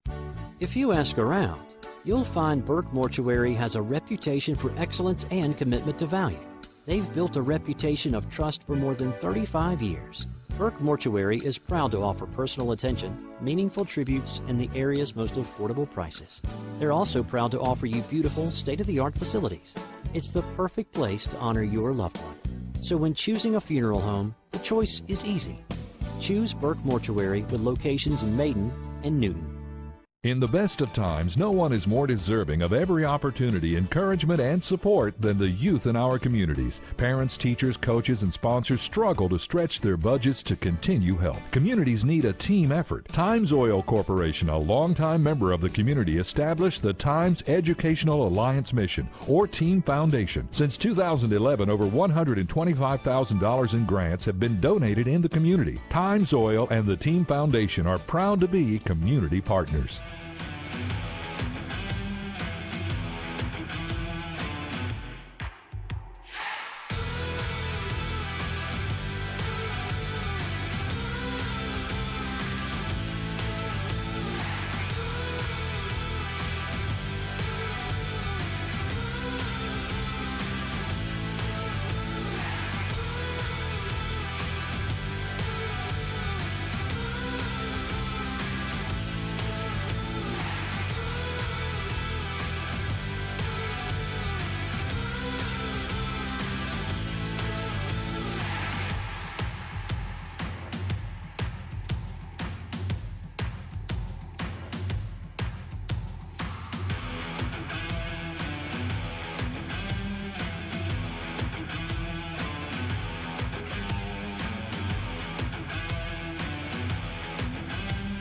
If you ask around, you'll find Burke Mortuary has a reputation for excellence and commitment to value. They've built a reputation of trust for more than 35 years. Burke Mortuary is proud to offer personal attention, meaningful tributes, and the area's most affordable prices. They're also proud to offer you beautiful, state-of-the-art facilities. It's the perfect place to honor your loved one. So when choosing a funeral home, the choice is easy. Choose Burke Mortuary with locations in Maiden and Newton. In the best of times, no one is more deserving of every opportunity, encouragement, and support than the youth in our communities. Parents, teachers, coaches, and sponsors struggle to stretch their budgets to continue help. Communities need a team effort. Times Oil Corporation, a longtime member of the community, established the Times Educational Alliance Mission, or Team Foundation. Since 2011, over $125,000 in grants have been donated in the community. Times Oil and the Team Foundation are proud to be community partners.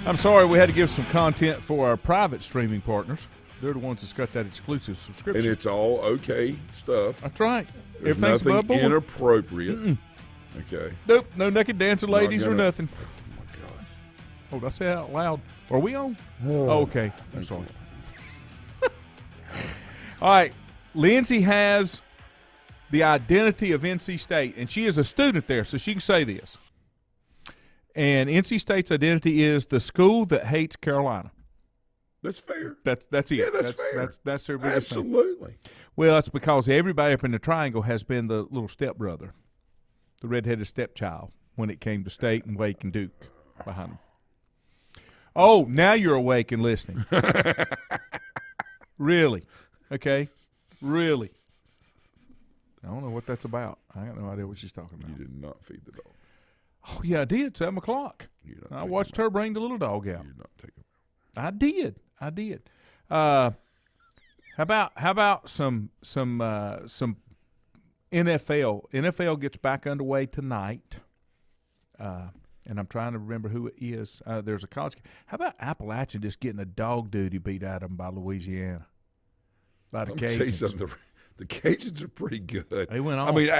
I'm sorry we had to give some content for our private streaming partners. They're the ones that's got that exclusive subscription. And it's all okay stuff. That's right. There's Everything's nothing above board. Inappropriate. Mm-mm. Okay. Nope, no naked dancing ladies or nothing. Oh, my gosh. Oh, did I say that out loud? Are we on? Oh, okay. I'm sorry. All right. Lindsay has the identity of NC State, and she is a student there, so she can say this. And NC State's identity is the school that hates Carolina. That's fair. That's it. Yeah, that's fair. That's their biggest thing. Absolutely. Well, that's because everybody up in the triangle has been the little stepbrother, the redheaded stepchild, when it came to State and Wake and Duke behind them. Oh, now you're awake and listening. Really? Okay. Really? I don't know what that's about. I got no idea what she's talking about. You did not feed the dog. Oh, yeah, I did. 7 o'clock. I watched her bring the little dog out. You're not taking I did. How about some NFL? NFL gets back underway tonight. And I'm trying to remember who it is. There's a college. How about Appalachian just getting a dog duty beat out of them by Louisiana? By the Cajuns. The Cajuns are pretty good. They went off. I mean,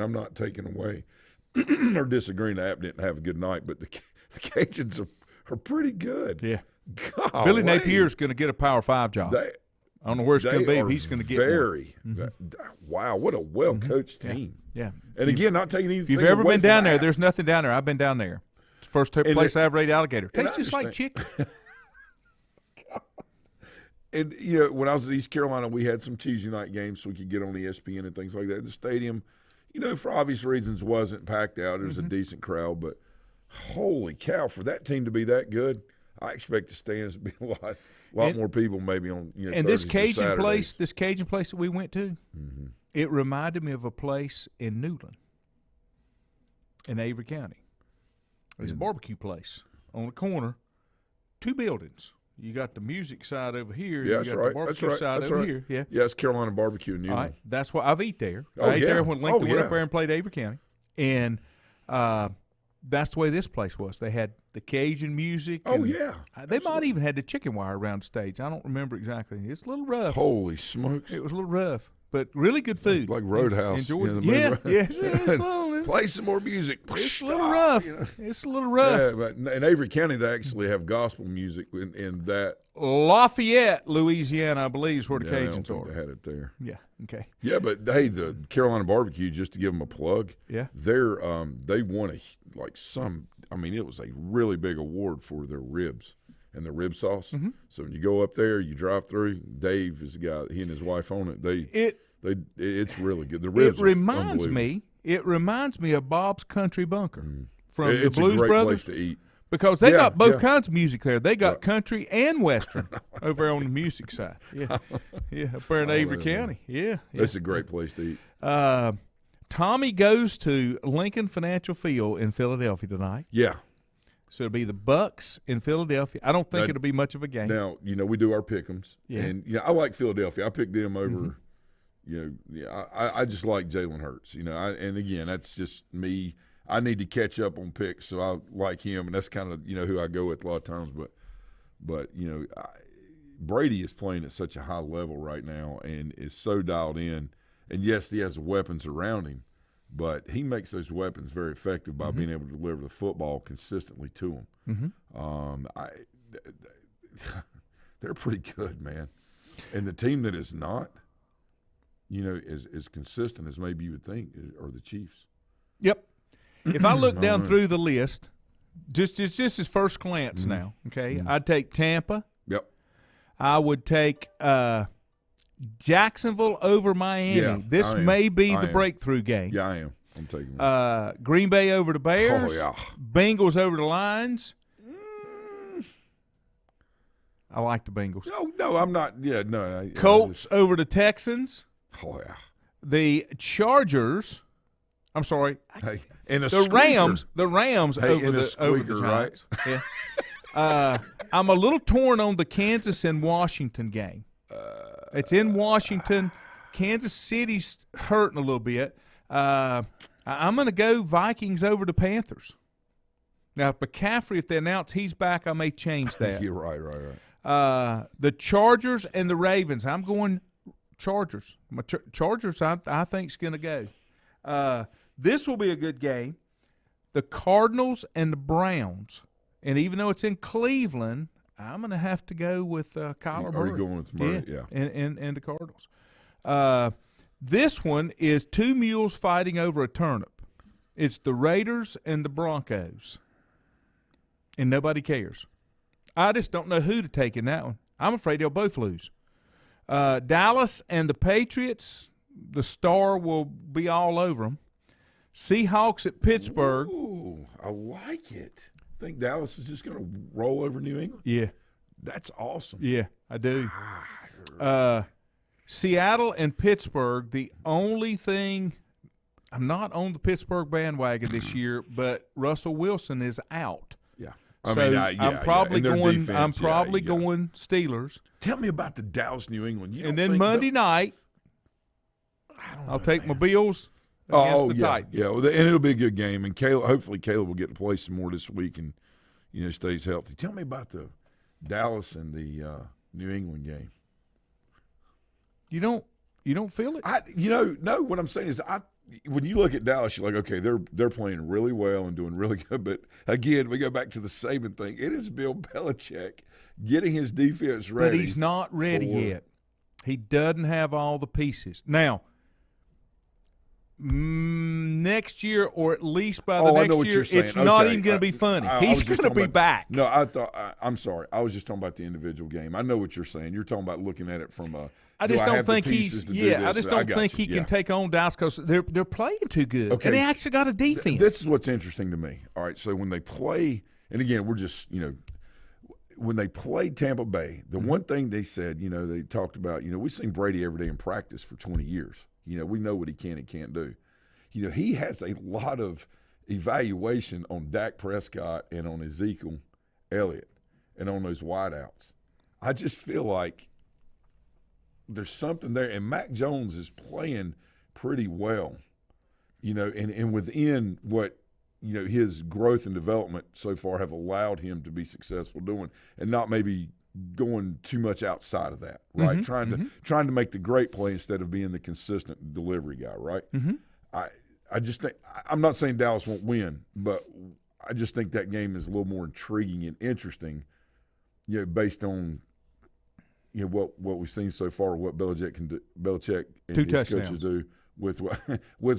I'm not taking away or disagreeing. App didn't have a good night, but the Cajuns are pretty good. Yeah. Golly. Billy Napier's going to get a Power 5 job. I don't know where it's going to be, but he's going to get very. Wow, what a well-coached team. Yeah. And again, not taking anything. If you've ever away been from down there, App. there's nothing down there. I've been down there. It's the first place I've ate alligator. Tastes just like chicken. And, when I was at East Carolina, we had some Tuesday night games so we could get on ESPN and things like that. The stadium, for obvious reasons, wasn't packed out. It was a decent crowd. But holy cow, for that team to be that good, I expect the stands to be a lot more people maybe on and this Thursdays or Cajun place that we went to, it reminded me of a place in Newland, in Avery County. It's a barbecue place on the corner, 2 buildings. You got the music side over here. Yeah, you got the barbecue side over here. Yeah, it's Carolina Barbecue in Newland. All right, that's why I've eat there. Oh, I ate there when Lincoln went yeah. up there and played Avery County, and that's the way this place was. They had the Cajun music. Oh, and yeah. They might even had the chicken wire around stage. I don't remember exactly. It's a little rough. Holy smokes. It was a little rough, but really good food. Like Roadhouse. Enjoyed it. Yes, it's a little, play some more music. It's a little rough. It's a little rough. Yeah, but in Avery County, they actually have gospel music in that. Lafayette, Louisiana, I believe, is where the I Cajuns don't think are. they had it there. Yeah, okay. Yeah, but hey, the Carolina Barbecue, just to give them a plug, they're they won it was a really big award for their ribs and the rib sauce. Mm-hmm. So when you go up there, you drive through. Dave is the guy. He and his wife own it. It's really good. The ribs. It reminds me of Bob's Country Bunker from the it's Blues a great Brothers. place to eat. Because they got both kinds of music there. They got country and western over on the music side. Yeah, up there in Avery County. Yeah, That's a great place to eat. Tommy goes to Lincoln Financial Field in Philadelphia tonight. Yeah. So it'll be the Bucks in Philadelphia. I don't think it'll be much of a game. Now, we do our pick'ems. Yeah. And, I like Philadelphia. I picked them over, I just like Jalen Hurts. And again, that's just me. I need to catch up on picks, so I like him, and that's kind of who I go with a lot of times. But Brady is playing at such a high level right now and is so dialed in. And yes, he has weapons around him, but he makes those weapons very effective by being able to deliver the football consistently to them. They're pretty good, man. And the team that is not, as consistent as maybe you would think, are the Chiefs. Yep. If I look down through the list, just as first glance now, okay, I'd take Tampa. Yep. I would take Jacksonville over Miami. Yeah, this may be the breakthrough game. Yeah, I am. I'm taking that. Green Bay over the Bears. Oh, yeah. Bengals over the Lions. I like the Bengals. No, I'm not. Yeah, no. Colts over the Texans. Oh, yeah. The Chargers. I'm sorry. Hey, and the Rams over the Giants. Right? Yeah. I'm a little torn on the Kansas and Washington game. It's in Washington. Kansas City's hurting a little bit. I'm going to go Vikings over the Panthers. Now, if McCaffrey, if they announce he's back, I may change that. You're right. The Chargers and the Ravens. I'm going Chargers. My Chargers, I think, is going to go. This will be a good game. The Cardinals and the Browns. And even though it's in Cleveland, I'm going to have to go with Kyler Murray. Are you going with Murray? Yeah. And the Cardinals. This one is 2 mules fighting over a turnip. It's the Raiders and the Broncos. And nobody cares. I just don't know who to take in that one. I'm afraid they'll both lose. Dallas and the Patriots, the star will be all over them. Seahawks at Pittsburgh. Ooh, I like it. I think Dallas is just going to roll over New England. Yeah. That's awesome. Yeah, I do. Seattle and Pittsburgh, the only thing – I'm not on the Pittsburgh bandwagon this year, but Russell Wilson is out. Yeah. I'm probably going Steelers. Tell me about the Dallas New England. And then Monday night, I'll take my Bills against the Titans. Yeah, and it'll be a good game. And hopefully Caleb will get to play some more this week and stays healthy. Tell me about the Dallas and the New England game. You don't feel it? No. What I'm saying is, when you look at Dallas, you're like, okay, they're playing really well and doing really good. But again, we go back to the Saban thing. It is Bill Belichick getting his defense ready. But he's not ready yet. He doesn't have all the pieces. Now, next year or at least by the next year, it's not even going to be funny. He's going to be back. No, I'm sorry. I was just talking about the individual game. I know what you're saying. You're talking about looking at it from a. I just don't think he's. Yeah, I just don't think he can take on Dallas because they're playing too good, and they actually got a defense. This is what's interesting to me. All right, so when they play, and again, we're just when they played Tampa Bay, the one thing they said, they talked about, we've seen Brady every day in practice for 20 years. We know what he can and can't do. He has a lot of evaluation on Dak Prescott and on Ezekiel Elliott and on those wideouts. I just feel like there's something there, and Mac Jones is playing pretty well, and within what his growth and development so far have allowed him to be successful doing, and not maybe going too much outside of that, right? Trying to make the great play instead of being the consistent delivery guy, right? I just think, I'm not saying Dallas won't win, but I just think that game is a little more intriguing and interesting, based on what we've seen so far, what Belichick can do, Belichick and his coaches do with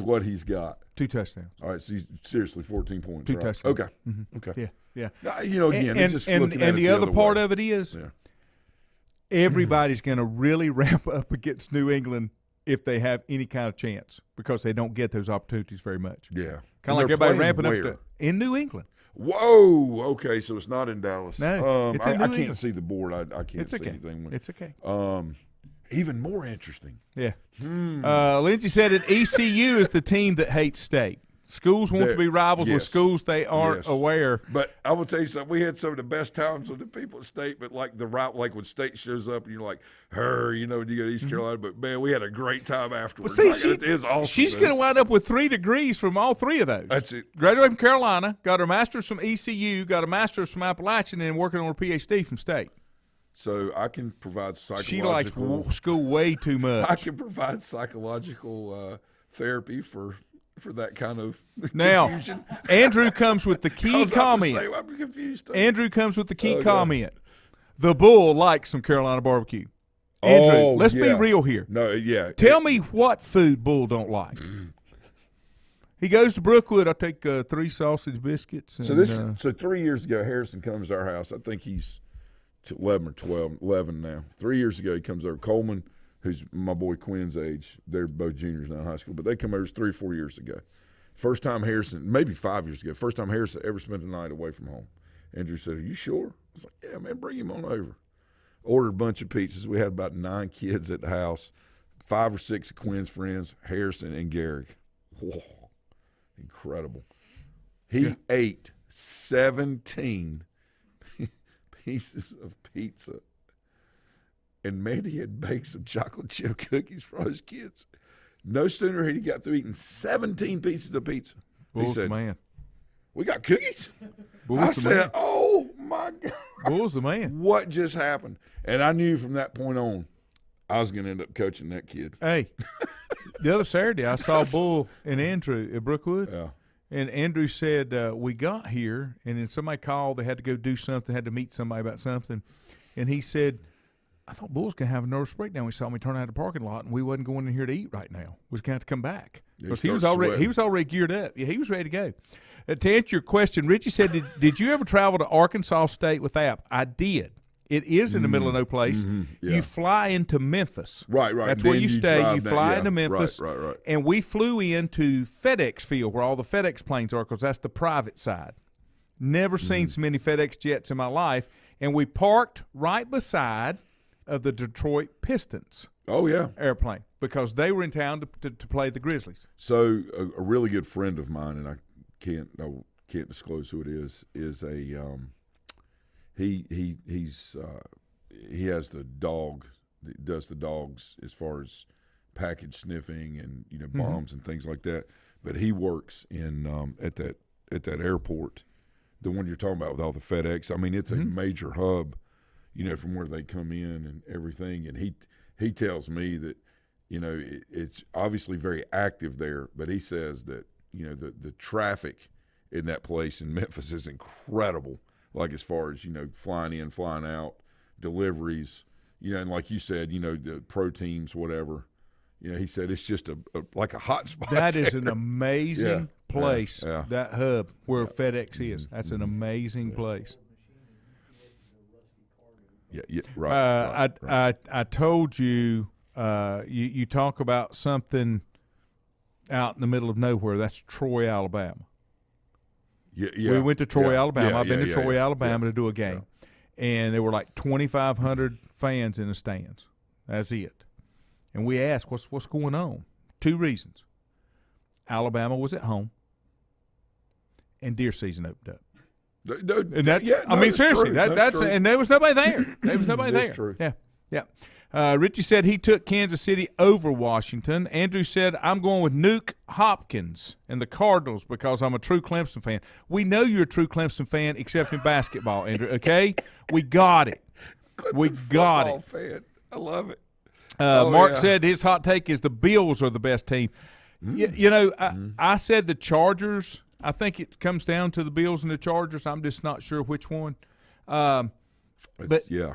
what he's got. 2 touchdowns. All right, so he's seriously 14 points. 2 touchdowns. Okay. Okay. Yeah. Again, and just looking at and it the other part way. of it is everybody's going to really ramp up against New England if they have any kind of chance, because they don't get those opportunities very much. Yeah. Kind of like everybody ramping up in New England. Whoa. Okay, so it's not in Dallas. No, it's in New I England. can't see the board. I can't see okay. anything. It's okay. Even more interesting. Yeah. Lindsay said that ECU is the team that hates State. Schools want to be rivals with schools they aren't aware. But I will tell you something. We had some of the best times with the people at State, but like when State shows up and you're like, you go to East Carolina. But, man, we had a great time afterwards. Well, see, it is awesome. She's going to wind up with 3 degrees from all 3 of those. That's it. Graduated from Carolina, got her master's from ECU, got a master's from Appalachian, and working on her PhD from State. So I can provide psychological. She likes school way too much. I can provide psychological therapy for that kind of confusion. Andrew comes with the key comment. I'm confused. Andrew comes with the key comment. The Bull likes some Carolina barbecue. Andrew, let's be real here. No, yeah. Tell me what food Bull don't like. He goes to Brookwood. I take 3 sausage biscuits. And, so 3 years ago, Harrison comes to our house. I think he's 11 or 12, 11 now. 3 years ago, he comes over. Coleman, who's my boy Quinn's age, they're both juniors now in high school, but they come over 3 or 4 years ago. First time Harrison, maybe 5 years ago, first time Harrison ever spent a night away from home. Andrew said, "Are you sure?" I was like, "Yeah, man, bring him on over." Ordered a bunch of pizzas. We had about 9 kids at the house, 5 or 6 of Quinn's friends, Harrison and Garrick. Whoa, incredible. He ate 17 pieces of pizza. And Mandy had baked some chocolate chip cookies for his kids. No sooner had he got through eating 17 pieces of pizza. Bull's the man. "We got cookies?" Bull's I the said, man. "Oh, my God." Bull's the man. What just happened? And I knew from that point on I was going to end up coaching that kid. Hey, the other Saturday I saw Bull and Andrew at Brookwood. Yeah. And Andrew said, we got here, and then somebody called. They had to go do something, had to meet somebody about something. And he said, "I thought Bull's going to have a nervous breakdown. We saw me turn out of the parking lot, and we wasn't going in here to eat right now. We was going to have to come back." Because he was already geared up. Yeah, he was ready to go. To answer your question, Richie said, did you ever travel to Arkansas State with App? I did. It is in the middle of no place. Yeah. You fly into Memphis. Right. That's Then where you stay. You fly into Memphis. Right. And we flew into FedEx Field where all the FedEx planes are, because that's the private side. Never seen so many FedEx jets in my life. And we parked right beside of the Detroit Pistons. Oh, yeah. Airplane, because they were in town to play the Grizzlies. So a really good friend of mine, and I can't disclose who it is a he has the dog, does the dogs as far as package sniffing and bombs and things like that. But he works in at that airport, the one you're talking about with all the FedEx. I mean, it's a major hub, from where they come in and everything. And he tells me that it's obviously very active there, but he says that the traffic in that place in Memphis is incredible. Like as far as flying in, flying out, deliveries, and like you said, the pro teams, whatever. He said it's just like a hot spot. That there. is an amazing place. Yeah. That hub where FedEx is. That's an amazing place. Yeah, right. I told you, you talk about something out in the middle of nowhere. That's Troy, Alabama. Yeah. We went to Troy, Alabama. Yeah, I've been to Troy, yeah. Alabama to do a game. and there were like 2,500 fans in the stands. That's it. And we asked, what's going on? 2 reasons. Alabama was at home, and deer season opened up. And that, I mean, seriously, that's and there was nobody there. There was nobody there. True. Yeah. Richie said he took Kansas City over Washington. Andrew said, I'm going with Nuke Hopkins and the Cardinals because I'm a true Clemson fan. We know you're a true Clemson fan, except in basketball, Andrew, okay? We got it. We got it. Fan. I love it. Mark said his hot take is the Bills are the best team. You know, I said the Chargers. I think it comes down to the Bills and the Chargers. I'm just not sure which one. But yeah.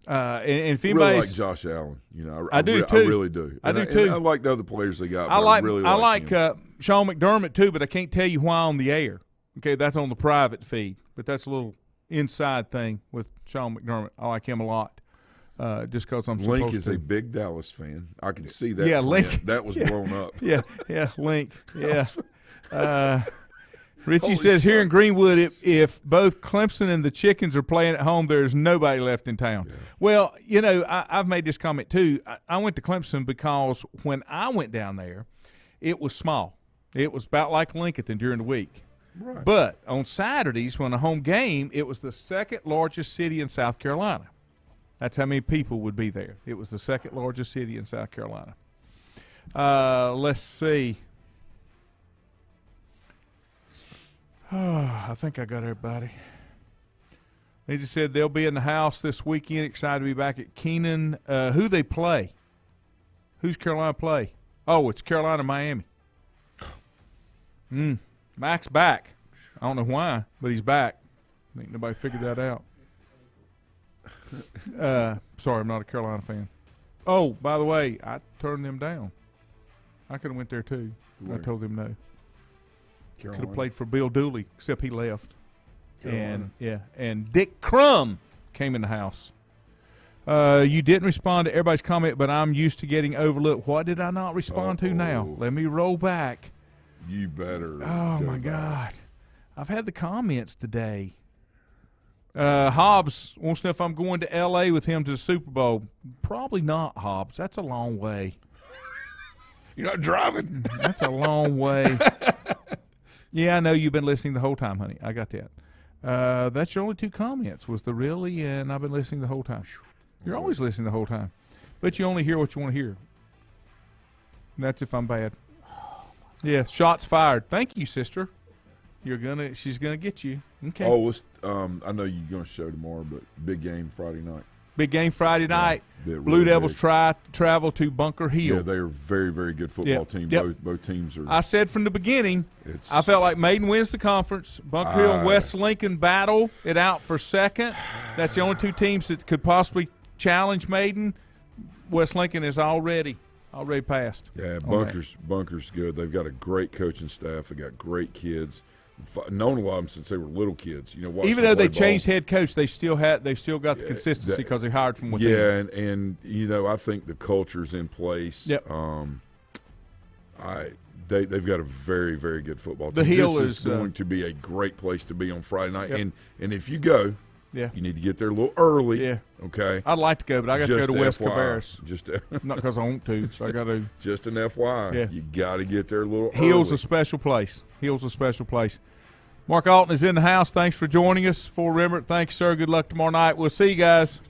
And if I really anybody's like Josh Allen, you know, I do too. I really do. I do And too. I like the other players they got. But I really like him. Sean McDermott too, but I can't tell you why on the air. Okay, that's on the private feed, but that's a little inside thing with Sean McDermott. I like him a lot, just because I'm supposed to. Link is a big Dallas fan. I can see that. Yeah, Link. That was blown up. Yeah, Link. Yeah. Richie Holy says here in smokes. Greenwood, if both Clemson and the Chickens are playing at home, there's nobody left in town. Yeah. Well, you know, I've made this comment too. I went to Clemson because when I went down there, it was small. It was about like Lincoln during the week. Right. But on Saturdays, when a home game, it was the second largest city in South Carolina. That's how many people would be there. It was the second largest city in South Carolina. Let's see. I think I got everybody. They just said they'll be in the house this weekend. Excited to be back at Keenan. Who they play? Who's Carolina play? Oh, it's Carolina-Miami. Mac's back. I don't know why, but he's back. I think nobody figured that out. Sorry, I'm not a Carolina fan. Oh, by the way, I turned them down. I could have went there too. Where? I told them no. Carolina. Could have played for Bill Dooley, except he left. And Dick Crum came in the house. You didn't respond to everybody's comment, but I'm used to getting overlooked. What did I not respond to now? Let me roll back. You better. Oh, my God. I've had the comments today. Hobbs wants to know if I'm going to L.A. with him to the Super Bowl. Probably not, Hobbs. That's a long way. You're not driving. That's a long way. Yeah, I know you've been listening the whole time, honey. I got that. That's your only 2 comments was the really, and I've been listening the whole time. You're always listening the whole time. But you only hear what you want to hear. And that's if I'm bad. Yeah, shots fired. Thank you, sister. She's gonna get you. Okay. Oh, I know you're going to show tomorrow, but big game Friday night. Big game Friday night. Really Blue Devils big. travel to Bunker Hill. Yeah, they are a very, very good football team. Yep. Both teams are. I said from the beginning, I felt like Maiden wins the conference. Bunker Hill and West Lincoln battle it out for second. That's the only 2 teams that could possibly challenge Maiden. West Lincoln is already passed. Yeah, Bunker's good. They've got a great coaching staff. They got great kids. Known a lot of them since they were little kids. You know, even though they changed head coach, they still got the consistency because they hired from within. Yeah, and you know, I think the culture's in place. Yep. They've got a very, very good football team. The Hill this is going to be a great place to be on Friday night. Yep. And if you go, you need to get there a little early. Yeah. Okay. I'd like to go, but I got to go to West Cabarrus. Just not because I want to, so I got to. Just an FYI. Yeah. You got to get there a little Hill's early. a special place. Hill's a special place. Mark Alton is in the house. Thanks for joining us. For Rembrandt, thanks, sir. Good luck tomorrow night. We'll see you guys.